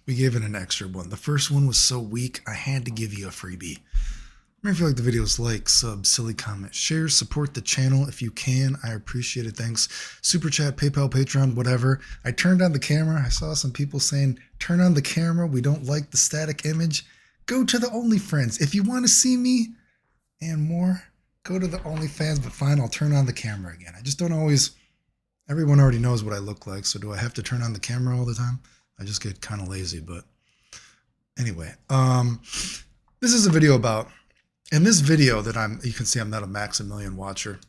we gave it an extra one. The first one was so weak, I had to give you a freebie. Remember, if you like the videos, like, sub, silly comment, share, support the channel if you can. I appreciate it. Thanks. Super chat, PayPal, Patreon, whatever. I turned on the camera. I saw some people saying, turn on the camera. We don't like the static image. Go to the OnlyFriends. If you want to see me and more, go to the OnlyFans. But fine, I'll turn on the camera again. I just don't always, everyone already knows what I look like. So do I have to turn on the camera all the time? I just get kind of lazy. But anyway, this is a video about, in this video that you can see I'm not a Maximilian watcher.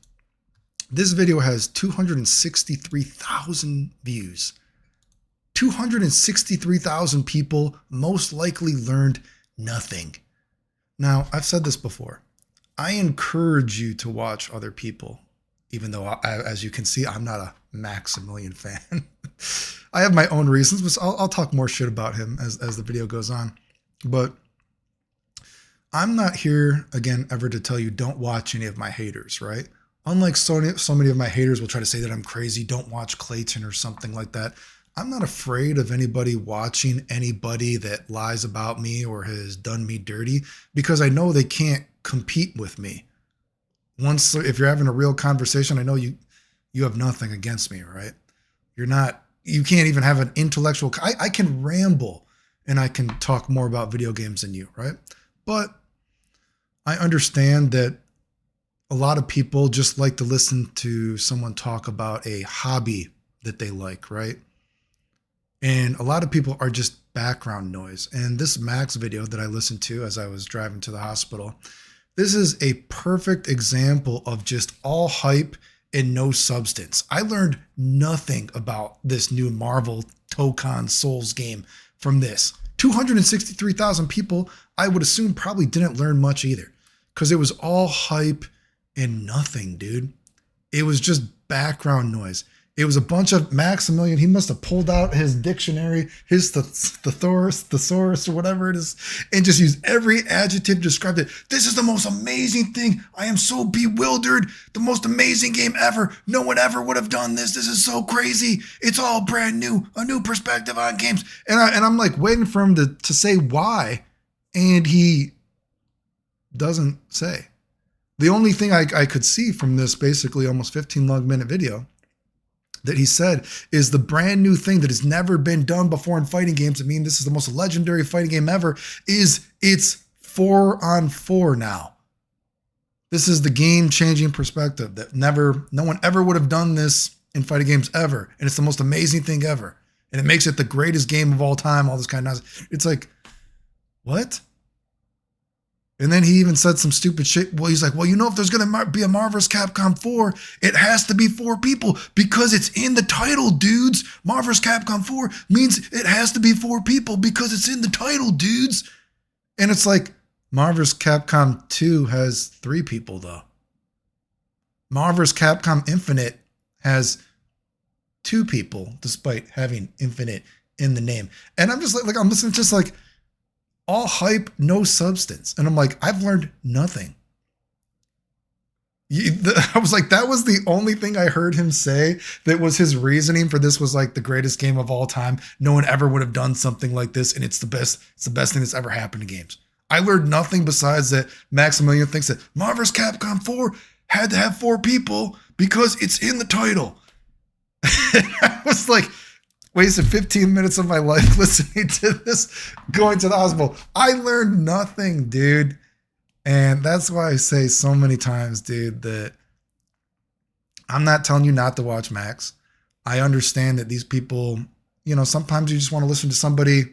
This video has 263,000 views. 263,000 people most likely learned nothing. Now, I've said this before. I encourage you to watch other people, even though, as you can see, I'm not a Maximilian fan. I have my own reasons, but I'll talk more shit about him as the video goes on. But I'm not here, again, ever to tell you don't watch any of my haters, right? Unlike so many of my haters will try to say that I'm crazy, don't watch Clayton or something like that. I'm not afraid of anybody watching anybody that lies about me or has done me dirty, because I know they can't compete with me. Once, if you're having a real conversation, I know you have nothing against me, right? You can't even have an intellectual, I can ramble and I can talk more about video games than you, right? But I understand that a lot of people just like to listen to someone talk about a hobby that they like, right? And a lot of people are just background noise. And this Max video that I listened to as I was driving to the hospital, this is a perfect example of just all hype and no substance. I learned nothing about this new Marvel TOUKON Souls game from this. 263,000 people, I would assume, probably didn't learn much either, because it was all hype and nothing, dude. It was just background noise. It was a bunch of Maximilian. He must have pulled out his dictionary, his thesaurus, or whatever it is, and just used every adjective to describe it. This is the most amazing thing. I am so bewildered. The most amazing game ever. No one ever would have done this. This is so crazy. It's all brand new. A new perspective on games. And I'm like waiting for him to say why, and he doesn't say. The only thing I could see from this basically almost 15-minute video that he said is the brand new thing that has never been done before in fighting games. I mean, this is the most legendary fighting game ever, is it's 4-on-4 now. This is the game-changing perspective that no one ever would have done this in fighting games ever. And it's the most amazing thing ever. And it makes it the greatest game of all time, all this kind of nonsense. It's like, what? And then he even said some stupid shit. Well, he's like, well, if there's going to be a Marvel's Capcom 4, it has to be 4 people because it's in the title, dudes. Marvel's Capcom 4 means it has to be 4 people because it's in the title, dudes. And it's like, Marvel's Capcom 2 has 3 people, though. Marvel's Capcom Infinite has 2 people, despite having Infinite in the name. And I'm just like I'm listening, just like, all hype, no substance. And I'm like, I've learned nothing. I was like, that was the only thing I heard him say that was his reasoning for this, was like the greatest game of all time. No one ever would have done something like this. And it's the best thing that's ever happened to games. I learned nothing besides that Maximilian thinks that Marvel's Capcom 4 had to have 4 people because it's in the title. I was like, wasted 15 minutes of my life listening to this, going to the hospital. I learned nothing, dude. And that's why I say so many times, dude, that I'm not telling you not to watch Max. I understand that these people, sometimes you just want to listen to somebody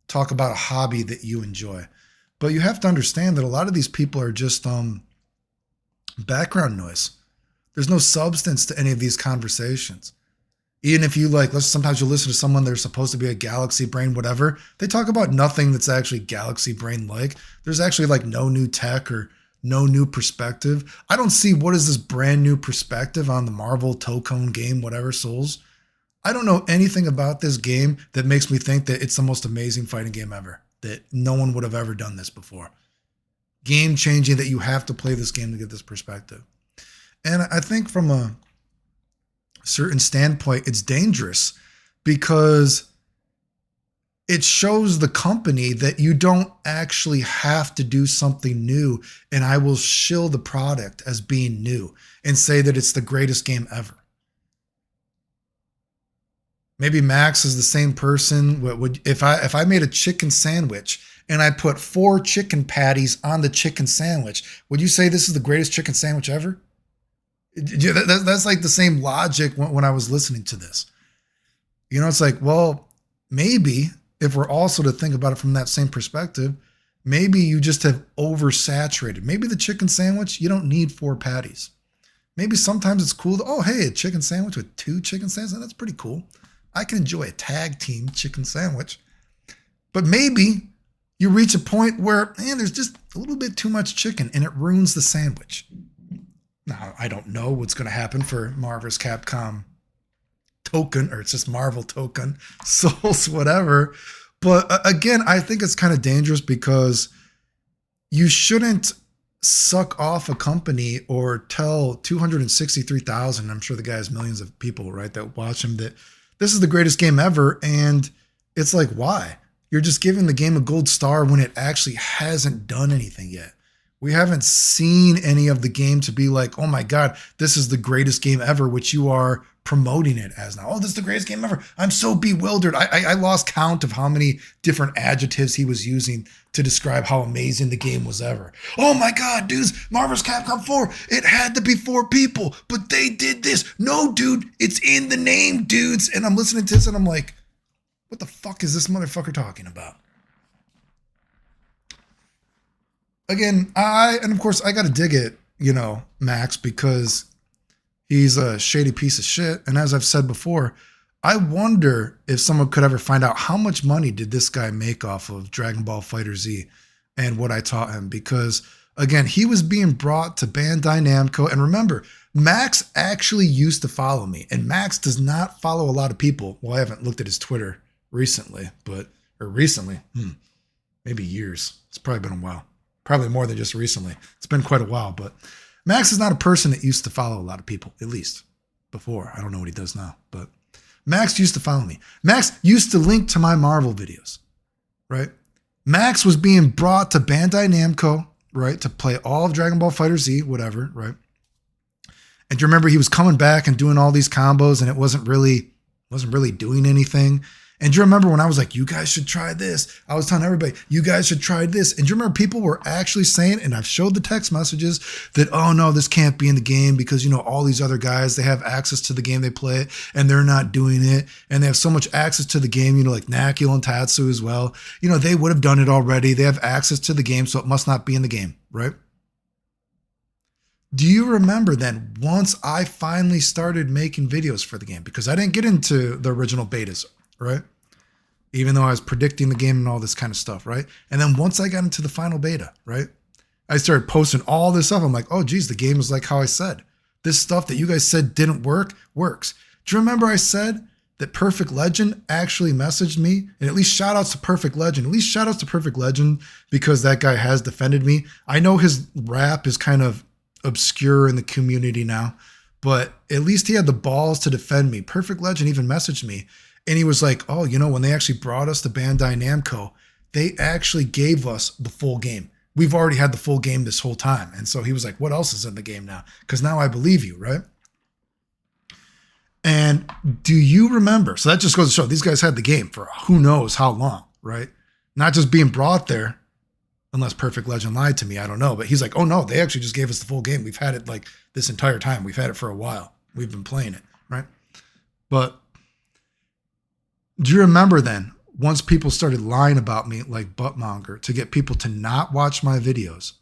talk about a hobby that you enjoy. But you have to understand that a lot of these people are just background noise. There's no substance to any of these conversations. Even if you sometimes you'll listen to someone, they're supposed to be a galaxy brain, whatever. They talk about nothing that's actually galaxy brain like. There's actually no new tech or no new perspective. I don't see what is this brand new perspective on the Marvel TOUKON game, whatever, Souls. I don't know anything about this game that makes me think that it's the most amazing fighting game ever, that no one would have ever done this before. Game changing, that you have to play this game to get this perspective. And I think from a certain standpoint, it's dangerous because It shows the company that you don't actually have to do something new, and I will shill the product as being new and say that it's the greatest game ever. Maybe Max is the same person. If I made a chicken sandwich and I put 4 chicken patties on the chicken sandwich, would you say this is the greatest chicken sandwich ever? That's like the same logic when I was listening to this. You know, it's like, well, maybe if we're also to think about it from that same perspective, maybe you just have oversaturated. Maybe the chicken sandwich, you don't need 4 patties. Maybe sometimes it's cool to, oh, hey, a chicken sandwich with 2 chicken sandwiches. That's pretty cool. I can enjoy a tag team chicken sandwich. But maybe you reach a point where, man, there's just a little bit too much chicken and it ruins the sandwich. Now, I don't know what's going to happen for Marvel's Capcom TOUKON, or it's just Marvel TOUKON, Souls, whatever. But again, I think it's kind of dangerous because you shouldn't suck off a company or tell 263,000, I'm sure the guy has millions of people, right, that watch him, that this is the greatest game ever. And it's like, why? You're just giving the game a gold star when it actually hasn't done anything yet. We haven't seen any of the game to be like, oh my God, this is the greatest game ever, which you are promoting it as now. Oh, this is the greatest game ever. I'm so bewildered. I lost count of how many different adjectives he was using to describe how amazing the game was ever. Oh my God, dudes, Marvel's Capcom 4, it had to be 4 people, but they did this. No, dude, it's in the name, dudes. And I'm listening to this and I'm like, what the fuck is this motherfucker talking about? Again, and of course I got to dig it, you know, Max, because he's a shady piece of shit. And as I've said before, I wonder if someone could ever find out how much money did this guy make off of Dragon Ball FighterZ and what I taught him. Because again, he was being brought to Bandai Namco. And remember, Max actually used to follow me, and Max does not follow a lot of people. Well, I haven't looked at his Twitter recently, maybe years. It's probably been a while. Probably more than just recently. It's been quite a while, but Max is not a person that used to follow a lot of people, at least before. I don't know what he does now, but Max used to follow me. Max used to link to my Marvel videos, right? Max was being brought to Bandai Namco, right, to play all of Dragon Ball FighterZ, whatever, right? And do you remember he was coming back and doing all these combos and it wasn't really doing anything? And do you remember when I was like, you guys should try this? I was telling everybody, you guys should try this. And do you remember people were actually saying, and I've showed the text messages, that, oh no, this can't be in the game because, you know, all these other guys, they have access to the game, they play it, and they're not doing it. And they have so much access to the game, you know, like Nakul and Tatsu as well. You know, they would have done it already. They have access to the game, so it must not be in the game, right? Do you remember then, once I finally started making videos for the game, because I didn't get into the original betas, right? Even though I was predicting the game and all this kind of stuff, right? And then once I got into the final beta, right? I started posting all this stuff. I'm like, oh, geez, the game is like how I said. This stuff that you guys said didn't work, works. Do you remember I said that Perfect Legend actually messaged me? And at least shout outs to Perfect Legend. At least shout outs to Perfect Legend because that guy has defended me. I know his rap is kind of obscure in the community now, but at least he had the balls to defend me. Perfect Legend even messaged me. And he was like, oh, you know, when they actually brought us to Bandai Namco, they actually gave us the full game. We've already had the full game this whole time. And so he was like, what else is in the game now? Because now I believe you, right? And do you remember? So that just goes to show these guys had the game for who knows how long, right? Not just being brought there, unless Perfect Legend lied to me. I don't know. But he's like, oh, no, they actually just gave us the full game. We've had it like this entire time. We've had it for a while. We've been playing it, right? But do you remember then, once people started lying about me like Buttmonger to get people to not watch my videos,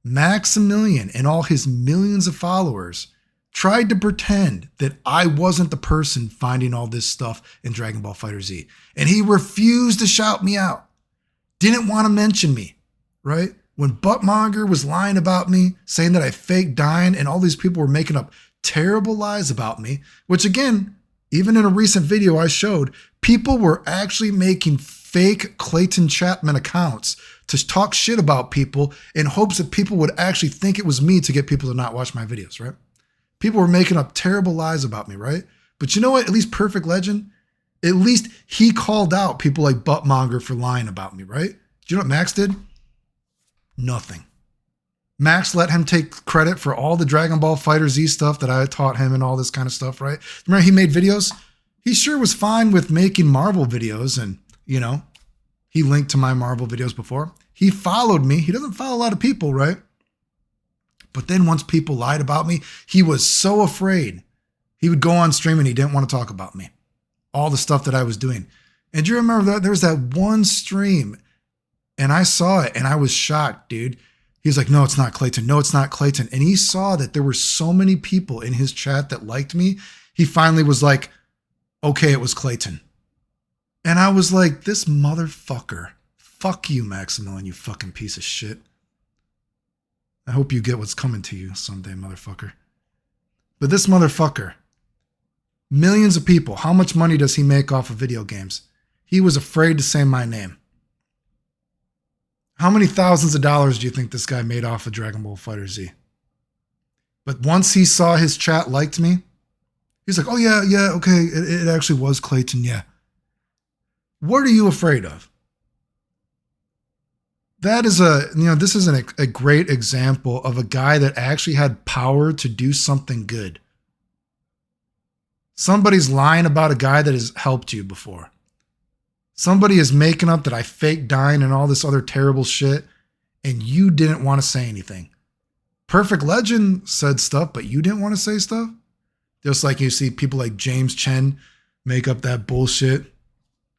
Maximilian and all his millions of followers tried to pretend that I wasn't the person finding all this stuff in Dragon Ball FighterZ. And he refused to shout me out. Didn't want to mention me, right? When Buttmonger was lying about me, saying that I faked dying, and all these people were making up terrible lies about me, which again, even in a recent video I showed, people were actually making fake Clayton Chapman accounts to talk shit about people in hopes that people would actually think it was me to get people to not watch my videos, right? People were making up terrible lies about me, right? But you know what? At least Perfect Legend, At least he called out people like Buttmonger for lying about me, right? Do you know what Max did? Nothing. Max let him take credit for all the Dragon Ball FighterZ stuff that I taught him and all this kind of stuff, right? Remember he made videos? He sure was fine with making Marvel videos and, you know, he linked to my Marvel videos before. He followed me. He doesn't follow a lot of people, right? But then once people lied about me, he was so afraid. He would go on stream and he didn't want to talk about me. All the stuff that I was doing. And do you remember that? There was that one stream and I saw it and I was shocked, dude. He was like, no, it's not Clayton. No, it's not Clayton. And he saw that there were so many people in his chat that liked me. He finally was like, okay, it was Clayton. And I was like, this motherfucker. Fuck you, Maximilian, you fucking piece of shit. I hope you get what's coming to you someday, motherfucker. But this motherfucker, millions of people, how much money does he make off of video games? He was afraid to say my name. How many thousands of dollars do you think this guy made off of Dragon Ball FighterZ? But once he saw his chat liked me, he's like, oh yeah, okay, it actually was Clayton, yeah. What are you afraid of? That is this is a great example of a guy that actually had power to do something good. Somebody's lying about a guy that has helped you before. Somebody is making up that I faked dying and all this other terrible shit, and you didn't want to say anything. Perfect Legend said stuff, but you didn't want to say stuff? Just like you see people like James Chen make up that bullshit.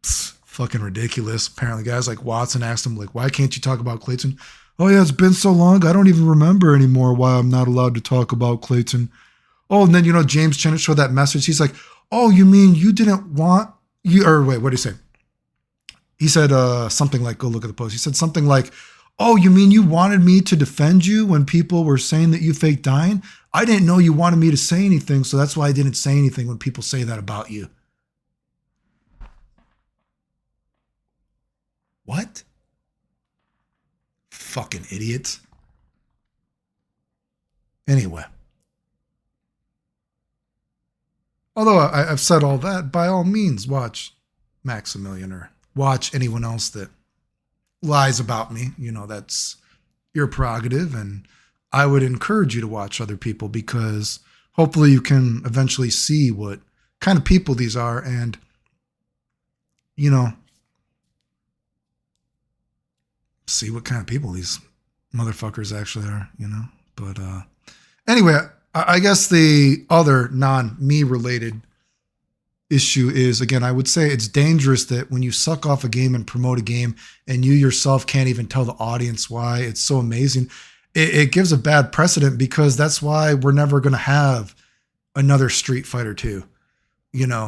Psst, fucking ridiculous. Apparently guys like Watson asked him, like, why can't you talk about Clayton? Oh yeah, it's been so long, I don't even remember anymore why I'm not allowed to talk about Clayton. Oh, and then, James Chen showed that message. He's like, oh, you mean you didn't want you, or wait, what did he say? He said something like, go look at the post. He said something like, oh, you mean you wanted me to defend you when people were saying that you faked dying? I didn't know you wanted me to say anything, so that's why I didn't say anything when people say that about you. What? Fucking idiots. Anyway. Although I've said all that, by all means, watch Maximilian or watch anyone else that lies about me. That's your prerogative. And I would encourage you to watch other people because hopefully you can eventually see what kind of people these are and, see what kind of people these motherfuckers actually are, But anyway, I guess the other non-me related issue is, again, I would say it's dangerous that when you suck off a game and promote a game and you yourself can't even tell the audience why it's so amazing, it gives a bad precedent because that's why we're never going to have another Street Fighter 2,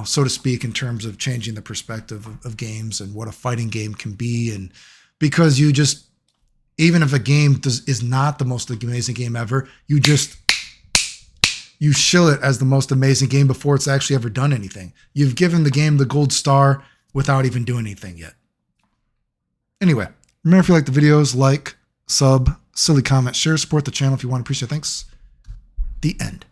so to speak, in terms of changing the perspective of games and what a fighting game can be. And because even if a game is not the most amazing game ever, you shill it as the most amazing game before it's actually ever done anything. You've given the game the gold star without even doing anything yet. Anyway, remember if you like the videos, like, sub, silly comment, share, support the channel if you want. Appreciate it. Thanks. The end.